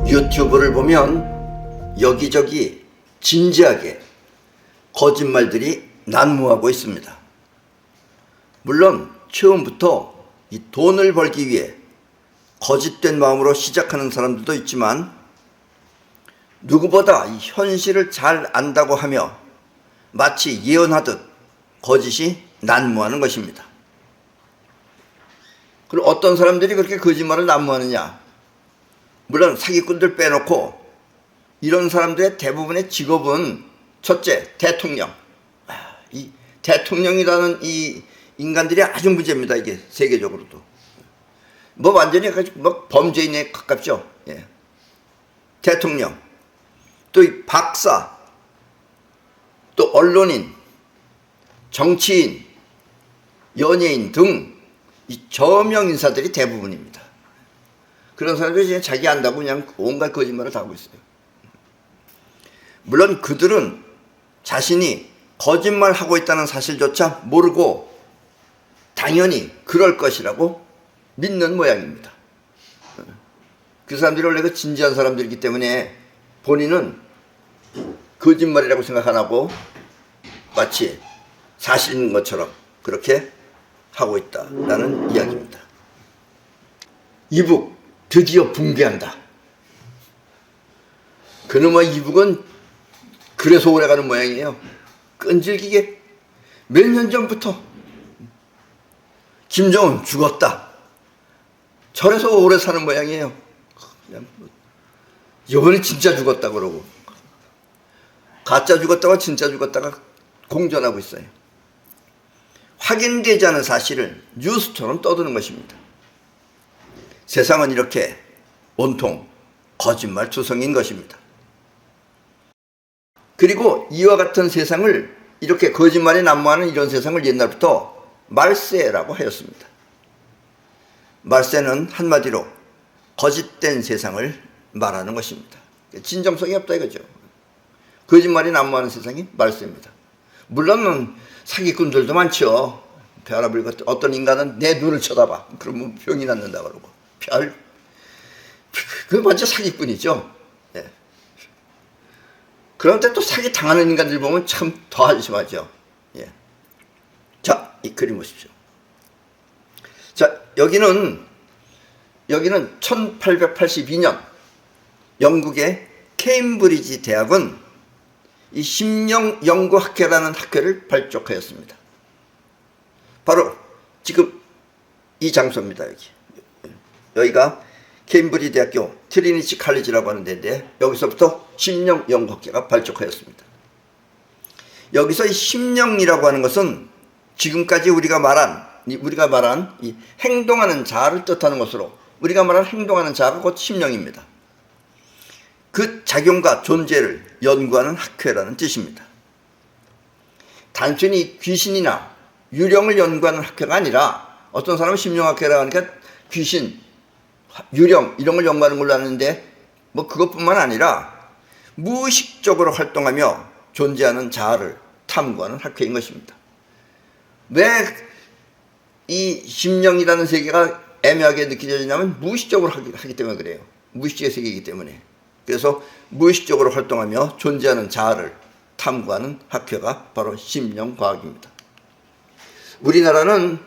유튜브를 보면 여기저기 진지하게 거짓말들이 난무하고 있습니다. 물론 처음부터 이 돈을 벌기 위해 거짓된 마음으로 시작하는 사람들도 있지만 누구보다 이 현실을 잘 안다고 하며 마치 예언하듯 거짓이 난무하는 것입니다. 그럼 어떤 사람들이 그렇게 거짓말을 난무하느냐? 물론 사기꾼들 빼놓고 이런 사람들의 대부분의 직업은 첫째, 대통령. 이 대통령이라는 이 인간들이 아주 문제입니다. 이게 세계적으로도. 뭐 완전히 뭐 범죄인에 가깝죠. 예. 대통령, 또 이 박사, 또 언론인, 정치인, 연예인 등 이 저명 인사들이 대부분입니다. 그런 사람들이 그냥 자기 안다고 그냥 온갖 거짓말을 다 하고 있어요. 물론 그들은 자신이 거짓말하고 있다는 사실조차 모르고 당연히 그럴 것이라고 믿는 모양입니다. 그 사람들이 원래 그 진지한 사람들이기 때문에 본인은 거짓말이라고 생각 안 하고 마치 사실인 것처럼 그렇게 하고 있다라는 이야기입니다. 이북 드디어 붕괴한다. 그놈의 이북은 그래서 오래가는 모양이에요. 끈질기게 몇 년 전부터 김정은 죽었다. 저래서 오래 사는 모양이에요. 그냥 이번에 진짜 죽었다 그러고 가짜 죽었다가 진짜 죽었다가 공존하고 있어요. 확인되지 않은 사실을 뉴스처럼 떠드는 것입니다. 세상은 이렇게 온통 거짓말 투성인 것입니다. 그리고 이와 같은 세상을 이렇게 거짓말에 난무하는 이런 세상을 옛날부터 말세라고 하였습니다. 말세는 한마디로 거짓된 세상을 말하는 것입니다. 진정성이 없다 이거죠. 거짓말이 난무하는 세상이 말세입니다. 물론 사기꾼들도 많죠. 별아불 같은 어떤 인간은 내 눈을 쳐다봐. 그러면 병이 낫는다 그러고. 그건 완전 사기꾼이죠. 예. 그런데 또 사기 당하는 인간들 보면 참 더 한심하죠. 예. 자, 이 그림 보십시오. 자, 여기는 1882년 영국의 케임브리지 대학은 이 심령연구학회라는 학회를 발족하였습니다. 바로 지금 이 장소입니다. 여기가 케임브리지 대학교 트리니티 칼리지라고 하는 데인데 여기서부터 심령연구학회가 발족하였습니다. 여기서 이 심령이라고 하는 것은 지금까지 우리가 말한 이 행동하는 자를 뜻하는 것으로 우리가 말한 행동하는 자가 곧 심령입니다. 그 작용과 존재를 연구하는 학회라는 뜻입니다. 단순히 귀신이나 유령을 연구하는 학회가 아니라 어떤 사람은 심령학회라고 하니까 귀신, 유령 이런 걸 연구하는 걸로 아는데 뭐 그것뿐만 아니라 무의식적으로 활동하며 존재하는 자아를 탐구하는 학회인 것입니다. 왜 이 심령이라는 세계가 애매하게 느껴지냐면 무의식적으로 하기 때문에 그래요. 무의식의 세계이기 때문에. 그래서 무의식적으로 활동하며 존재하는 자아를 탐구하는 학회가 바로 심령과학입니다. 우리나라는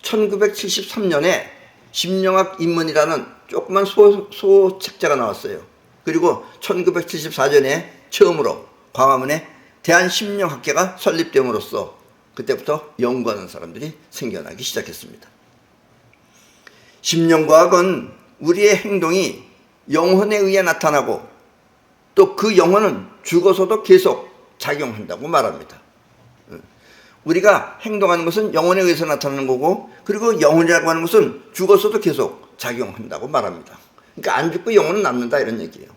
1973년에 심령학 입문이라는 조그만 소책자가 나왔어요. 그리고 1974년에 처음으로 광화문에 대한심령학회가 설립됨으로써 그때부터 연구하는 사람들이 생겨나기 시작했습니다. 심령과학은 우리의 행동이 영혼에 의해 나타나고 또 그 영혼은 죽어서도 계속 작용한다고 말합니다. 우리가 행동하는 것은 영혼에 의해서 나타나는 거고 그리고 영혼이라고 하는 것은 죽어서도 계속 작용한다고 말합니다. 그러니까 안 죽고 영혼은 남는다 이런 얘기예요.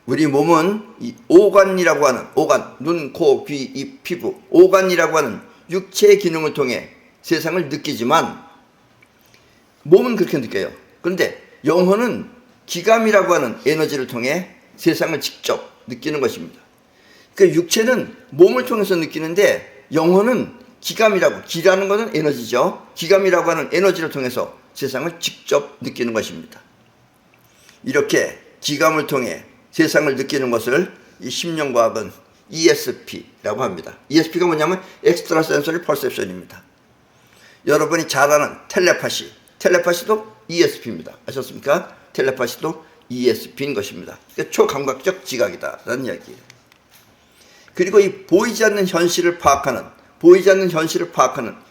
우리 몸은 이 오관이라고 하는 오관, 눈, 코, 귀, 입, 피부 오관이라고 하는 육체의 기능을 통해 세상을 느끼지만 몸은 그렇게 느껴요. 그런데 영혼은 기감이라고 하는 에너지를 통해 세상을 직접 느끼는 것입니다. 그러니까 육체는 몸을 통해서 느끼는데 영혼은 기감이라고, 기라는 것은 에너지죠. 기감이라고 하는 에너지를 통해서 세상을 직접 느끼는 것입니다. 이렇게 지감을 통해 세상을 느끼는 것을 이 심령과학은 ESP라고 합니다. ESP가 뭐냐면 Extrasensory Perception입니다. 여러분이 잘 아는 텔레파시도 ESP입니다. 아셨습니까? 텔레파시도 ESP인 것입니다. 그러니까 초감각적 지각이다라는 이야기예요. 그리고 이 보이지 않는 현실을 파악하는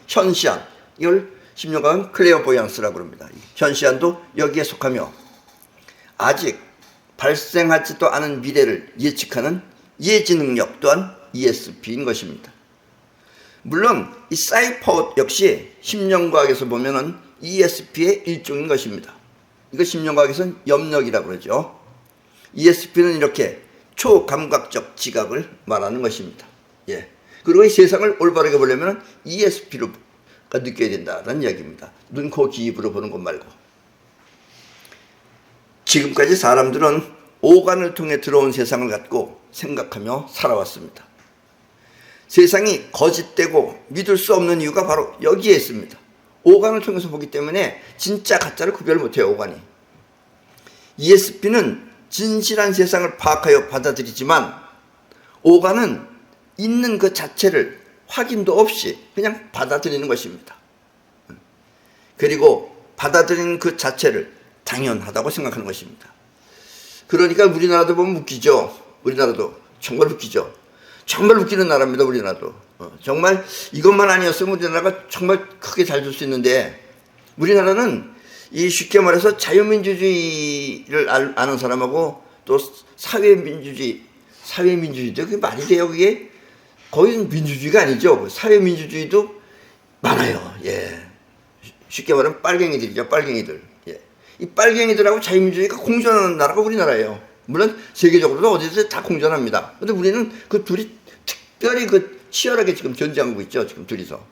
현시안, 이걸 심령과학은 클레어보յան스라고 합니다. 현시안도 여기에 속하며 아직 발생하지도 않은 미래를 예측하는 예지 능력 또한 ESP인 것입니다. 물론 이 사이퍼 역시 심령과학에서 보면은 ESP의 일종인 것입니다. 이거 심령과학에서는 염력이라고 그러죠. ESP는 이렇게 초감각적 지각을 말하는 것입니다. 예. 그리고 이 세상을 올바르게 보려면 ESP로 느껴야 된다는 이야기입니다. 눈, 코, 귀, 입으로 보는 것 말고. 지금까지 사람들은 오간을 통해 들어온 세상을 갖고 생각하며 살아왔습니다. 세상이 거짓되고 믿을 수 없는 이유가 바로 여기에 있습니다. 오간을 통해서 보기 때문에 진짜 가짜를 구별 못해요. 오간이. ESP는 진실한 세상을 파악하여 받아들이지만 오간은 있는 그 자체를 확인도 없이 그냥 받아들이는 것입니다. 그리고 받아들이는 그 자체를 당연하다고 생각하는 것입니다. 그러니까 우리나라도 보면 웃기죠. 우리나라도 정말 웃기죠. 정말 웃기는 나라입니다. 우리나라도. 정말 이것만 아니었으면 우리나라가 정말 크게 잘 될 수 있는데 우리나라는 이 쉽게 말해서 자유민주주의를 아는 사람하고 또 사회민주주의도 그게 말이 돼요. 그게 거의 민주주의가 아니죠. 사회민주주의도 많아요. 예. 쉽게 말하면 빨갱이들이죠. 빨갱이들. 예. 이 빨갱이들하고 자유민주주의가 공존하는 나라가 우리나라예요. 물론 세계적으로도 어디서 다 공존합니다. 근데 우리는 그 둘이 특별히 그 치열하게 지금 전쟁하고 있죠. 지금 둘이서.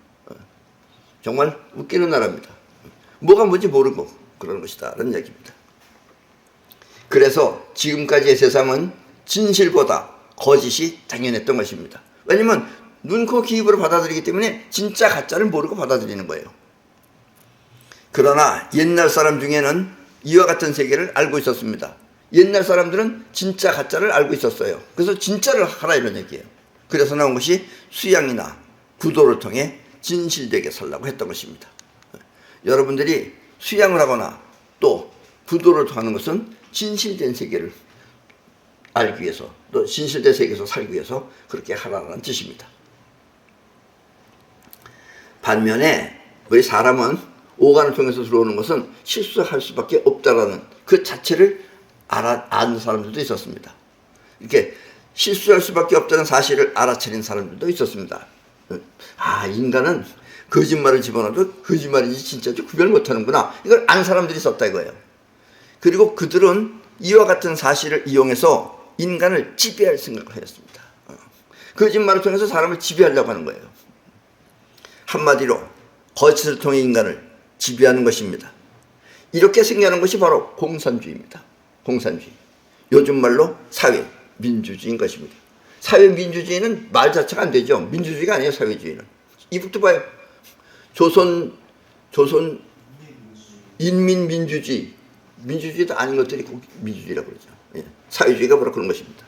정말 웃기는 나라입니다. 뭐가 뭔지 모르고 그러는 것이다. 라는 이야기입니다. 그래서 지금까지의 세상은 진실보다 거짓이 당연했던 것입니다. 왜냐면 눈, 코, 귀, 입으로 받아들이기 때문에 진짜 가짜를 모르고 받아들이는 거예요. 그러나 옛날 사람 중에는 이와 같은 세계를 알고 있었습니다. 옛날 사람들은 진짜 가짜를 알고 있었어요. 그래서 진짜를 하라 이런 얘기예요. 그래서 나온 것이 수양이나 구도를 통해 진실되게 살라고 했던 것입니다. 여러분들이 수양을 하거나 또 구도를 통하는 것은 진실된 세계를 알기 위해서 또 진실된 세계에서 살기 위해서 그렇게 하라는 뜻입니다. 반면에 우리 사람은 오간을 통해서 들어오는 것은 실수할 수밖에 없다라는 그 자체를 아는 사람들도 있었습니다. 이렇게 실수할 수밖에 없다는 사실을 알아차린 사람들도 있었습니다. 인간은 거짓말을 집어넣어도 거짓말인지 진짜인지 구별 못하는구나. 이걸 아는 사람들이 있었다 이거예요. 그리고 그들은 이와 같은 사실을 이용해서 인간을 지배할 생각을 했습니다. 거짓말을 통해서 사람을 지배하려고 하는 거예요. 한마디로 거짓을 통해 인간을 지배하는 것입니다. 이렇게 생겨난 것이 바로 공산주의입니다. 공산주의. 요즘 말로 사회민주주의인 것입니다. 사회민주주의는 말 자체가 안 되죠. 민주주의가 아니에요. 사회주의는. 이북도 봐요. 조선 인민민주주의. 민주주의도 아닌 것들이 민주주의라고 그러죠. 예. 사회주의가 바로 그런 것입니다.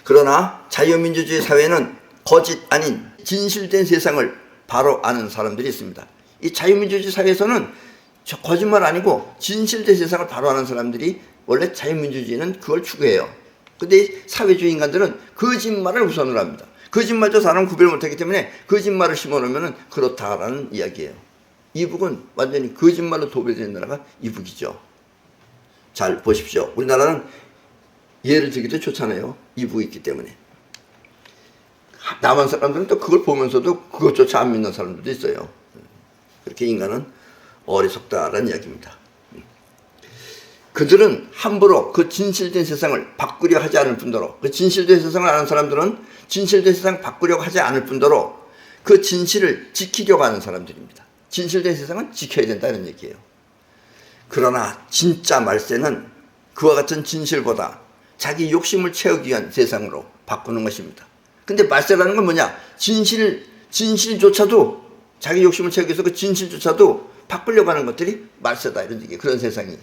그러나 자유민주주의 사회는 거짓 아닌 진실된 세상을 바로 아는 사람들이 있습니다. 이 자유민주주의 사회에서는 거짓말 아니고 진실된 세상을 바로 아는 사람들이 원래 자유민주주의는 그걸 추구해요. 근데 사회주의 인간들은 거짓말을 우선으로 합니다. 거짓말도 사람 구별 못하기 때문에 거짓말을 심어놓으면 그렇다라는 이야기예요. 이북은 완전히 거짓말로 도배된 나라가 이북이죠. 잘 보십시오. 우리나라는 예를 들기도 좋잖아요. 이북이 있기 때문에. 남한 사람들은 또 그걸 보면서도 그것조차 안 믿는 사람들도 있어요. 그렇게 인간은 어리석다라는 이야기입니다. 그들은 함부로 그 진실된 세상을 바꾸려 하지 않을 뿐더러 그 진실된 세상을 아는 사람들은 진실된 세상을 바꾸려고 하지 않을 뿐더러 그 진실을 지키려고 하는 사람들입니다. 진실된 세상은 지켜야 된다는 얘기예요. 그러나 진짜 말세는 그와 같은 진실보다 자기 욕심을 채우기 위한 세상으로 바꾸는 것입니다. 근데 말세라는 건 뭐냐? 진실조차도 자기 욕심을 채우기 위해서 그 진실조차도 바꾸려고 하는 것들이 말세다 이런 얘기예요. 그런 세상이.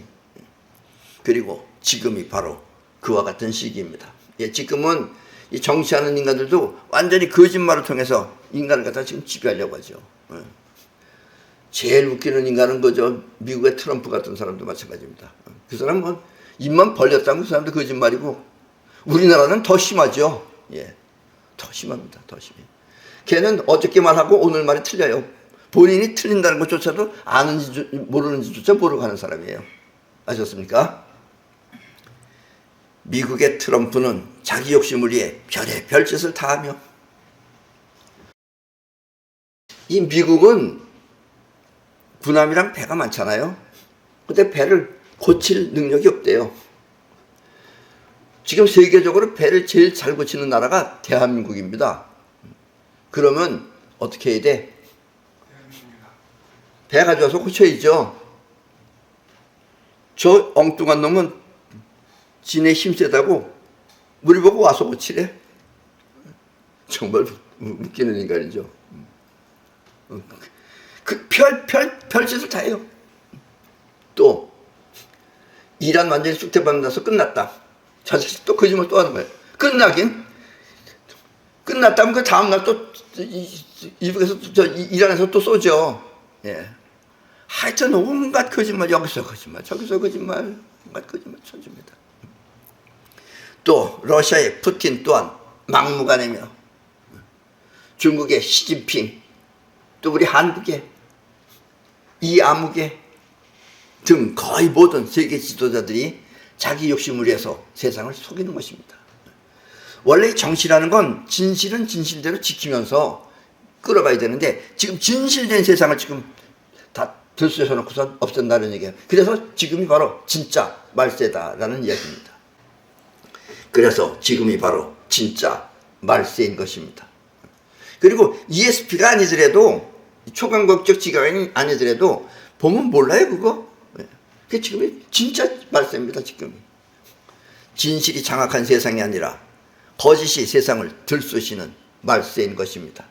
그리고 지금이 바로 그와 같은 시기입니다. 예, 지금은 이 정치하는 인간들도 완전히 거짓말을 통해서 인간을 갖다 지금 지배하려고 하죠. 예. 제일 웃기는 인간은 그저 미국의 트럼프 같은 사람도 마찬가지입니다. 그 사람은 입만 벌렸다면 그 사람도 거짓말이고, 우리나라는 더 심하죠. 예, 더 심합니다. 더 심해. 걔는 어저께 말하고 오늘 말이 틀려요. 본인이 틀린다는 것조차도 아는지 모르는지조차 모르고 하는 사람이에요. 아셨습니까? 미국의 트럼프는 자기 욕심을 위해 별의별 짓을 다 하며, 이 미국은 군함이랑 배가 많잖아요. 근데 배를 고칠 능력이 없대요. 지금 세계적으로 배를 제일 잘 고치는 나라가 대한민국입니다. 그러면 어떻게 해야 돼? 배 가져와서 고쳐야죠. 저 엉뚱한 놈은 지네 힘세다고 우리 보고 와서 고치래. 정말 웃기는 인간이죠. 그 별짓을 다 해요. 또 이란 완전히 쑥대밭나서 끝났다. 저 자식 또 거짓말 또 하는 거예요. 끝났다면 그 다음날 또 이북에서 이란에서 또 쏘죠. 예. 하여튼 온갖 거짓말, 여기서 거짓말, 저기서 거짓말, 온갖 거짓말 쳐줍니다. 또 러시아의 푸틴 또한 막무가내며, 중국의 시진핑, 또 우리 한국의 이아무개 등 거의 모든 세계 지도자들이 자기 욕심을 위해서 세상을 속이는 것입니다. 원래 정치라는 건 진실은 진실대로 지키면서 끌어가야 되는데, 지금 진실된 세상을 지금 다 들쑤셔놓고서 없앤다는 얘기예요. 그래서 지금이 바로 진짜 말세다라는 이야기입니다. 그래서 지금이 바로 진짜 말세인 것입니다. 그리고 ESP가 아니더라도, 초강국적 지각이 아니더라도 보면 몰라요, 그거. 그게 지금이 진짜 말세입니다. 지금 진실이 장악한 세상이 아니라 거짓이 세상을 들쑤시는 말세인 것입니다.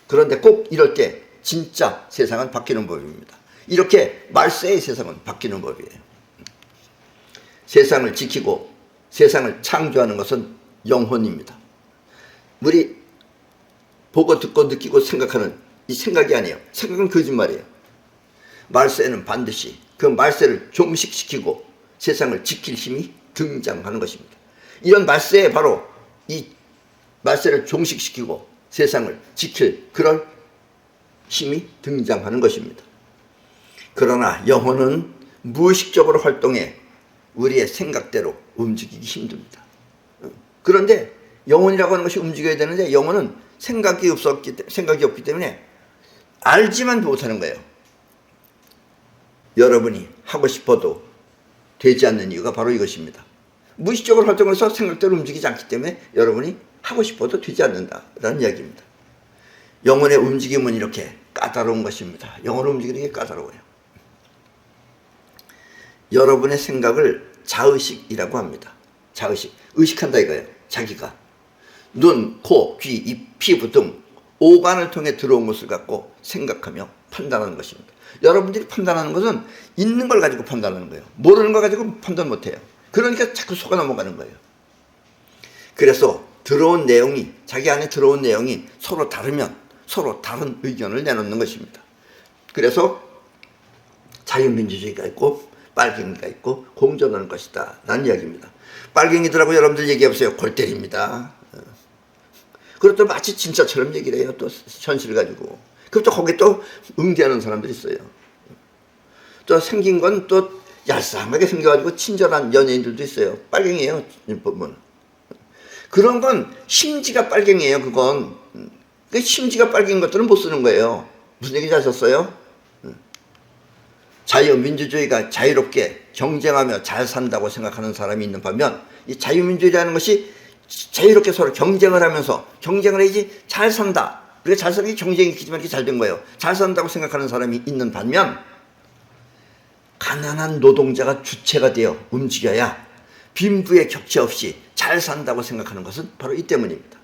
그런데 꼭 이럴 때 진짜 세상은 바뀌는 법입니다. 이렇게 말세의 세상은 바뀌는 법이에요. 세상을 지키고 세상을 창조하는 것은 영혼입니다. 우리 보고 듣고 느끼고 생각하는 이 생각이 아니에요. 생각은 거짓말이에요. 말세는 반드시 그 말세를 종식시키고 세상을 지킬 힘이 등장하는 것입니다. 이런 말세에 바로 이 말세를 종식시키고 세상을 지킬 그런 힘이 등장하는 것입니다. 그러나 영혼은 무의식적으로 활동해 우리의 생각대로 움직이기 힘듭니다. 그런데 영혼이라고 하는 것이 움직여야 되는데, 영혼은 생각이 없기 때문에 알지만 못하는 거예요. 여러분이 하고 싶어도 되지 않는 이유가 바로 이것입니다. 무의식적으로 활동해서 생각대로 움직이지 않기 때문에 여러분이 하고 싶어도 되지 않는다라는 이야기입니다. 영혼의 움직임은 이렇게 까다로운 것입니다. 영혼을 움직이는 게 까다로워요. 여러분의 생각을 자의식이라고 합니다. 자의식. 의식한다 이거예요. 자기가 눈, 코, 귀, 입, 피부 등 오감을 통해 들어온 것을 갖고 생각하며 판단하는 것입니다. 여러분들이 판단하는 것은 있는 걸 가지고 판단하는 거예요. 모르는 걸 가지고 판단 못해요. 그러니까 자꾸 속아 넘어가는 거예요. 그래서 들어온 내용이, 자기 안에 들어온 내용이 서로 다르면 서로 다른 의견을 내놓는 것입니다. 그래서 자유민주주의가 있고 빨갱이가 있고 공존하는 것이다 라는 이야기입니다. 빨갱이들하고 여러분들 얘기해보세요. 골 때립니다. 그리고 또 마치 진짜처럼 얘기를 해요. 또 현실을 가지고. 그리고 또 거기에 또 응대하는 사람들이 있어요. 또 생긴 건 또 얄쌍하게 생겨가지고 친절한 연예인들도 있어요. 빨갱이에요. 보면. 그런 건 심지가 빨갱이에요. 그건. 그 심지가 빨갱인 것들은 못 쓰는 거예요. 무슨 얘기인지 아셨어요? 자유민주주의가 자유롭게 경쟁하며 잘 산다고 생각하는 사람이 있는 반면, 이 자유민주주의라는 것이 자유롭게 서로 경쟁을 하면서 경쟁을 해야지 잘 산다. 그래서 잘 사는 게 경쟁이 있지만 이렇게 잘 된 거예요. 잘 산다고 생각하는 사람이 있는 반면, 가난한 노동자가 주체가 되어 움직여야 빈부의 격차 없이 잘 산다고 생각하는 것은 바로 이 때문입니다.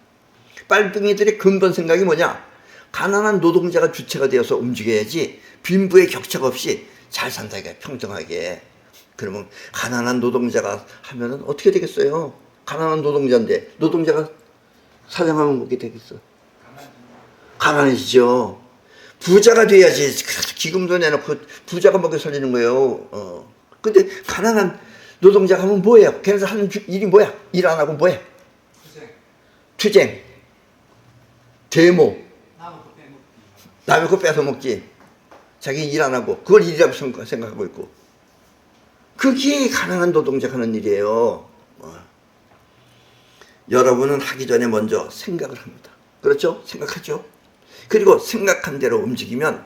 빨갱이들의 근본 생각이 뭐냐? 가난한 노동자가 주체가 되어서 움직여야지 빈부의 격차가 없이 잘 산다, 이게 평등하게. 그러면 가난한 노동자가 하면은 어떻게 되겠어요? 가난한 노동자인데 노동자가 사장하면 어떻게 되겠어? 가난해지죠. 부자가 돼야지. 기금도 내놓고 부자가 먹여 살리는 거예요. 근데 가난한 노동자가 하면 뭐예요? 걔네들 하는 일이 뭐야? 일 안 하고 뭐해? 투쟁, 데모, 남의 거 뺏어 먹지. 자기 일 안 하고 그걸 일이라고 생각하고 있고. 그게 가난한 노동자가 하는 일이에요. 여러분은 하기 전에 먼저 생각을 합니다. 그렇죠? 생각하죠? 그리고 생각한 대로 움직이면,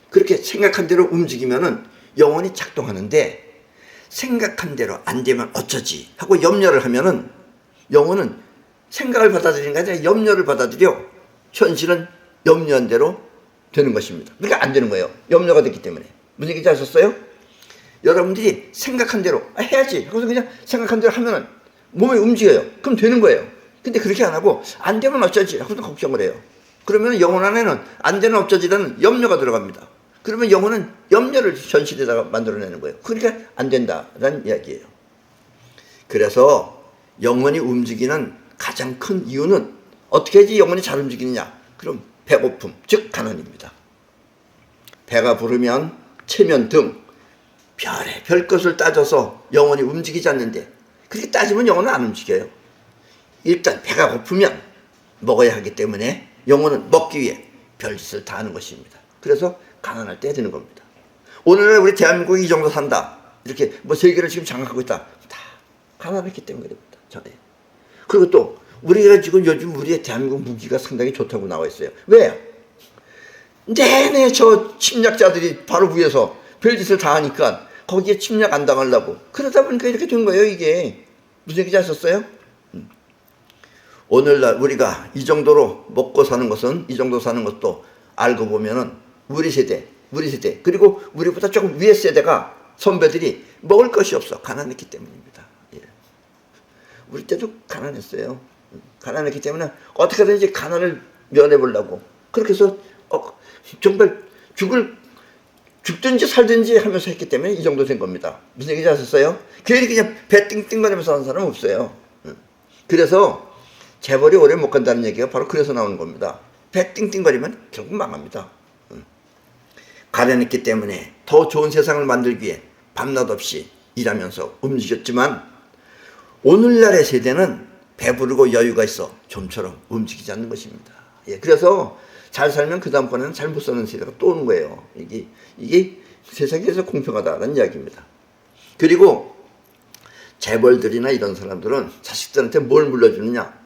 그렇게 생각한 대로 움직이면은 영혼이 작동하는데, 생각한 대로 안 되면 어쩌지 하고 염려를 하면은 영혼은 생각을 받아들이는 게 아니라 염려를 받아들여 현실은 염려한 대로 되는 것입니다. 그러니까 안 되는 거예요. 염려가 됐기 때문에. 무슨 얘기인지 아셨어요? 여러분들이 생각한 대로 해야지. 그래서 그냥 생각한 대로 하면은 몸이 움직여요. 그럼 되는 거예요. 근데 그렇게 안 하고 안 되면 어쩌지 하고도 걱정을 해요. 그러면 영혼 안에는 안 되면 어쩌지라는 염려가 들어갑니다. 그러면 영혼은 염려를 현실에다가 만들어내는 거예요. 그러니까 안 된다라는 이야기예요. 그래서 영혼이 움직이는 가장 큰 이유는 어떻게 해야지 영혼이 잘 움직이느냐? 그럼 배고픔, 즉 가난입니다. 배가 부르면 체면 등 별 것을 따져서 영혼이 움직이지 않는데, 그렇게 따지면 영혼은 안 움직여요. 일단 배가 고프면 먹어야 하기 때문에 영혼은 먹기 위해 별짓을 다 하는 것입니다. 그래서 가난할 때 되는 겁니다. 오늘날 우리 대한민국이 이 정도 산다, 이렇게 뭐 세계를 지금 장악하고 있다, 다 가난했기 때문에 그럽니다. 전에. 그리고 또 우리가 지금 요즘 우리의 대한민국 무기가 상당히 좋다고 나와 있어요. 왜? 내내 저 침략자들이 바로 위에서 별짓을 다 하니까 거기에 침략 안 당하려고. 그러다 보니까 이렇게 된 거예요, 이게. 무슨 얘기지 하셨어요? 오늘날 우리가 이 정도로 먹고 사는 것은, 이 정도 사는 것도 알고 보면은 우리 세대, 그리고 우리보다 조금 위에 세대가, 선배들이 먹을 것이 없어. 가난했기 때문입니다. 예. 우리 때도 가난했어요. 가난했기 때문에 어떻게든지 가난을 면해보려고. 그렇게 해서 정말 죽든지 살든지 하면서 했기 때문에 이 정도 된 겁니다. 무슨 얘기인지 아셨어요? 괜히 그냥 배 띵띵거리면서 하는 사람은 없어요. 그래서 재벌이 오래 못 간다는 얘기가 바로 그래서 나오는 겁니다. 배 띵띵거리면 결국 망합니다. 가난했기 때문에 더 좋은 세상을 만들기 위해 밤낮 없이 일하면서 움직였지만, 오늘날의 세대는 배부르고 여유가 있어 좀처럼 움직이지 않는 것입니다. 예, 그래서 잘 살면 그 다음번에는 잘 못 사는 세대가 또 오는 거예요. 이게 세상에서 공평하다는 이야기입니다. 그리고 재벌들이나 이런 사람들은 자식들한테 뭘 물려주느냐?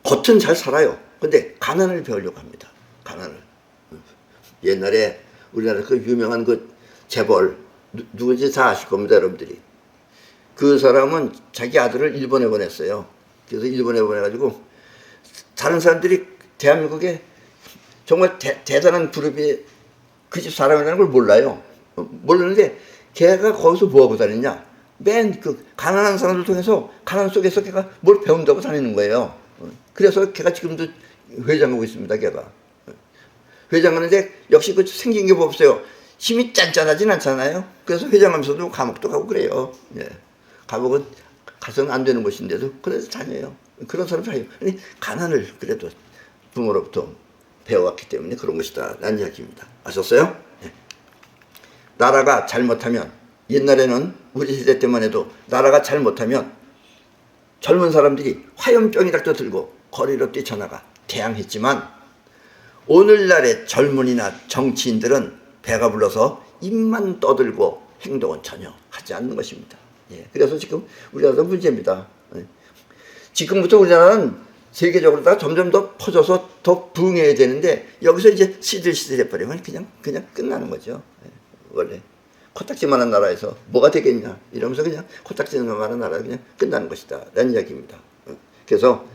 겉은 잘 살아요. 근데 가난을 배우려고 합니다. 가난을. 옛날에 우리나라 그 유명한 그 재벌, 누군지 다 아실 겁니다, 여러분들이. 그 사람은 자기 아들을 일본에 보냈어요. 그래서 일본에 보내가지고 다른 사람들이 대한민국에 정말 대단한 그룹이 그 집 사람이라는 걸 몰라요. 모르는데 걔가 거기서 뭐하고 다녔냐? 맨 그 가난한 사람들 통해서, 가난 속에서 걔가 뭘 배운다고 다니는 거예요. 그래서 걔가 지금도 회장하고 있습니다, 걔가. 회장하는데 역시 그 생긴 게 뭐 없어요. 힘이 짠짠하진 않잖아요. 그래서 회장하면서도 감옥도 가고 그래요. 예. 감옥은 가서는 안 되는 곳인데도 그래서 다녀요. 그런 사람들 해요. 가난을 그래도 부모로부터 배워왔기 때문에 그런 것이다 라는 이야기입니다. 아셨어요? 네. 나라가 잘못하면, 옛날에는 우리 세대 때만 해도 나라가 잘못하면 젊은 사람들이 화염병이라도 들고 거리로 뛰쳐나가 대항했지만, 오늘날의 젊은이나 정치인들은 배가 불러서 입만 떠들고 행동은 전혀 하지 않는 것입니다. 예. 그래서 지금 우리나라도 문제입니다. 예. 지금부터 우리나라는 세계적으로 다 점점 더 퍼져서 더 부흥해야 되는데, 여기서 이제 시들시들 해버리면 그냥 끝나는 거죠. 예. 원래 코딱지만한 나라에서 뭐가 되겠냐 이러면서 그냥 코딱지만한 나라에 그냥 끝나는 것이다 라는 이야기입니다. 그래서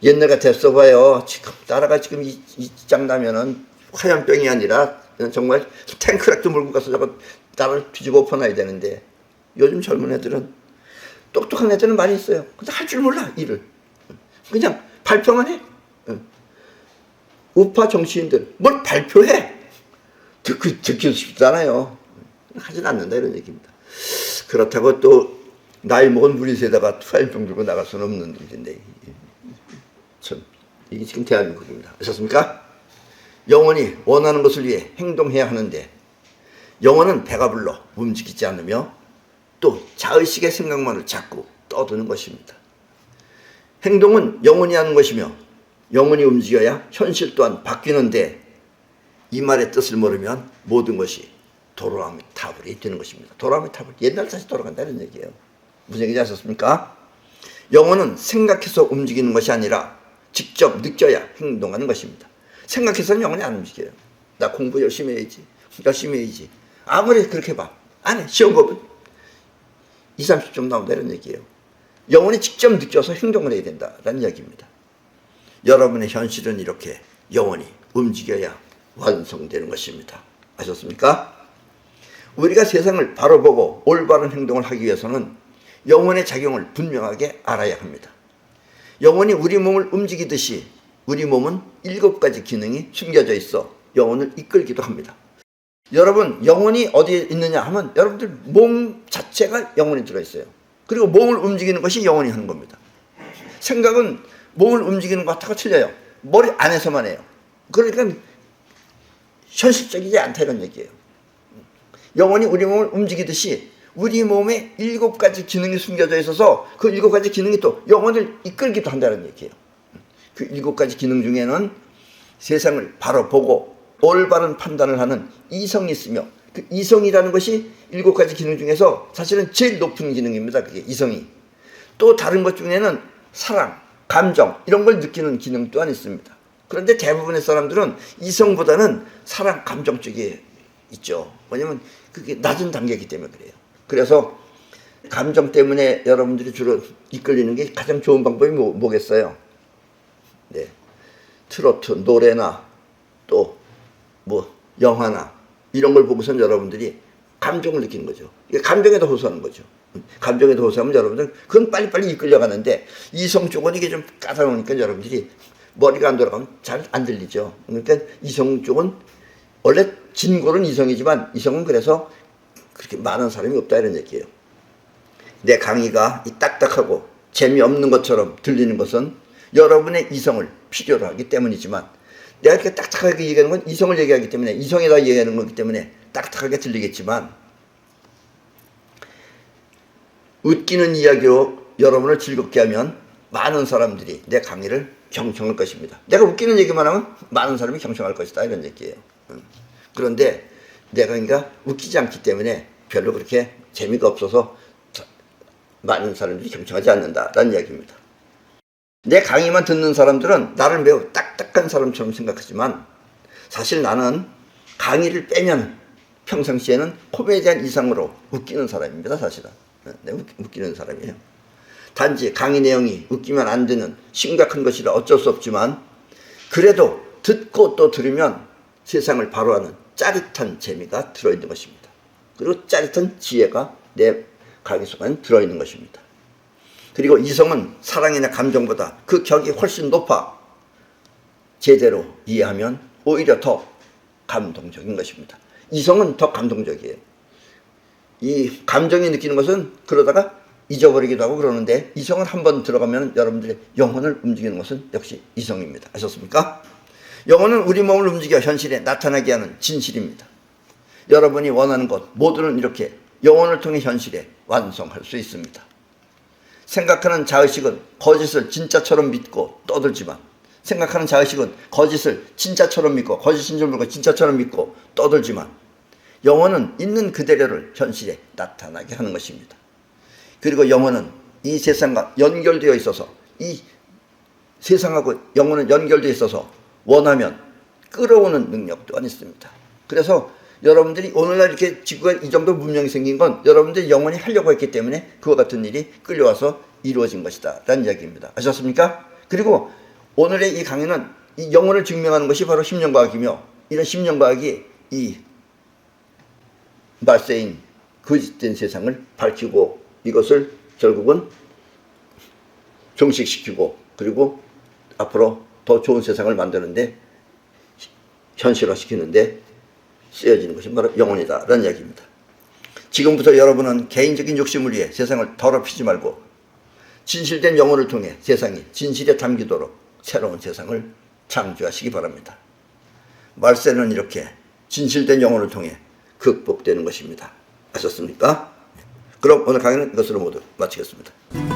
옛날 같았어 봐요. 지금 나라가 지금 이 짱나면은 화염병이 아니라 정말 탱크락도 몰고 가서 저거 나라를 뒤집어 엎어놔야 되는데, 요즘 젊은 애들은, 똑똑한 애들은 많이 있어요. 근데 할 줄 몰라, 일을. 그냥 발표만 해. 우파 정치인들 뭘 발표해? 듣기 쉽지 않아요. 하진 않는다 이런 얘기입니다. 그렇다고 또 나이 먹은 무리세다가 투하인병 들고 나갈 수는 없는 일인데 참 이게 지금 대한민국입니다. 아셨습니까? 영혼이 원하는 것을 위해 행동해야 하는데 영혼은 배가 불러 움직이지 않으며 또 자의식의 생각만을 자꾸 떠드는 것입니다. 행동은 영혼이 하는 것이며 영혼이 움직여야 현실 또한 바뀌는데 이 말의 뜻을 모르면 모든 것이 도라미타불이 되는 것입니다. 도라미타불, 옛날 다시 돌아간다는 얘기예요. 무슨 얘기인지 아셨습니까? 영혼은 생각해서 움직이는 것이 아니라 직접 느껴야 행동하는 것입니다. 생각해서는 영혼이 안 움직여요. 나 공부 열심히 해야지. 열심히 해야지. 아무리 그렇게 봐. 안 해. 시험 보면 20, 30점 나온다 이런 얘기예요. 영혼이 직접 느껴서 행동을 해야 된다라는 이야기입니다. 여러분의 현실은 이렇게 영혼이 움직여야 완성되는 것입니다. 아셨습니까? 우리가 세상을 바로 보고 올바른 행동을 하기 위해서는 영혼의 작용을 분명하게 알아야 합니다. 영혼이 우리 몸을 움직이듯이 우리 몸은 7가지 기능이 숨겨져 있어 영혼을 이끌기도 합니다. 여러분, 영혼이 어디에 있느냐 하면 여러분들 몸 자체가 영혼이 들어있어요. 그리고 몸을 움직이는 것이 영혼이 하는 겁니다. 생각은 몸을 움직이는 것하고 틀려요. 머리 안에서만 해요. 그러니까 현실적이지 않다 이런 얘기예요. 영혼이 우리 몸을 움직이듯이 우리 몸에 7가지 기능이 숨겨져 있어서 그 7가지 기능이 또 영혼을 이끌기도 한다는 얘기예요. 그 7가지 기능 중에는 세상을 바로 보고 올바른 판단을 하는 이성이 있으며 그 이성이라는 것이 7가지 기능 중에서 사실은 제일 높은 기능입니다. 그게 이성이. 또 다른 것 중에는 사랑, 감정 이런 걸 느끼는 기능 또한 있습니다. 그런데 대부분의 사람들은 이성보다는 사랑, 감정 쪽에 있죠. 왜냐면 그게 낮은 단계이기 때문에 그래요. 그래서 감정 때문에 여러분들이 주로 이끌리는 게 가장 좋은 방법이 뭐겠어요? 네. 트로트, 노래나 또 뭐 영화나 이런 걸 보고선 여러분들이 감정을 느끼는 거죠. 이게 감정에도 호소하는 거죠. 감정에도 호소하면 여러분들 그건 빨리빨리 이끌려가는데 이성 쪽은 이게 좀 까다로우니까 여러분들이 머리가 안 돌아가면 잘 안 들리죠. 그러니까 이성 쪽은 원래 진골은 이성이지만 이성은 그래서 그렇게 많은 사람이 없다 이런 얘기예요. 내 강의가 딱딱하고 재미없는 것처럼 들리는 것은 여러분의 이성을 필요로 하기 때문이지만 내가 이렇게 딱딱하게 얘기하는 건 이성을 얘기하기 때문에 이성에다 얘기하는 거기 때문에 딱딱하게 들리겠지만 웃기는 이야기로 여러분을 즐겁게 하면 많은 사람들이 내 강의를 경청할 것입니다. 내가 웃기는 얘기만 하면 많은 사람이 경청할 것이다 이런 얘기예요. 그런데 내 강의가 웃기지 않기 때문에 별로 그렇게 재미가 없어서 많은 사람들이 경청하지 않는다라는 이야기입니다. 내 강의만 듣는 사람들은 나를 매우 딱딱한 사람처럼 생각하지만 사실 나는 강의를 빼면 평상시에는 코미디언 이상으로 웃기는 사람입니다. 사실은. 네, 웃기는 사람이에요. 단지 강의 내용이 웃기면 안 되는 심각한 것이라 어쩔 수 없지만 그래도 듣고 또 들으면 세상을 바로 하는 짜릿한 재미가 들어있는 것입니다. 그리고 짜릿한 지혜가 내 강의 속에 들어있는 것입니다. 그리고 이성은 사랑이나 감정보다 그 격이 훨씬 높아 제대로 이해하면 오히려 더 감동적인 것입니다. 이성은 더 감동적이에요. 이 감정이 느끼는 것은 그러다가 잊어버리기도 하고 그러는데 이성은 한번 들어가면 여러분들의 영혼을 움직이는 것은 역시 이성입니다. 아셨습니까? 영혼은 우리 몸을 움직여 현실에 나타나게 하는 진실입니다. 여러분이 원하는 것 모두는 이렇게 영혼을 통해 현실에 완성할 수 있습니다. 생각하는 자의식은 거짓을 진짜처럼 믿고 떠들지만 생각하는 자의식은 거짓을 진짜처럼 믿고 거짓인 줄 모르고 진짜처럼 믿고 떠들지만 영혼은 있는 그대로를 현실에 나타나게 하는 것입니다. 그리고 영혼은 이 세상과 연결되어 있어서 이 세상하고 영혼은 연결되어 있어서 원하면 끌어오는 능력 또한 있습니다. 그래서 여러분들이 오늘날 이렇게 지구가 이 정도 문명이 생긴 건 여러분들이 영원히 하려고 했기 때문에 그와 같은 일이 끌려와서 이루어진 것이다 라는 이야기입니다. 아셨습니까? 그리고 오늘의 이 강의는 이 영혼을 증명하는 것이 바로 심령과학이며 이런 심령과학이 이 말세인 거짓된 세상을 밝히고 이것을 결국은 종식시키고 그리고 앞으로 더 좋은 세상을 만드는데 현실화시키는데 쓰여지는 것이 바로 영혼이다 라는 이야기입니다. 지금부터 여러분은 개인적인 욕심을 위해 세상을 더럽히지 말고 진실된 영혼을 통해 세상이 진실에 담기도록 새로운 세상을 창조하시기 바랍니다. 말세는 이렇게 진실된 영혼을 통해 극복되는 것입니다. 아셨습니까? 그럼 오늘 강의는 이것으로 모두 마치겠습니다.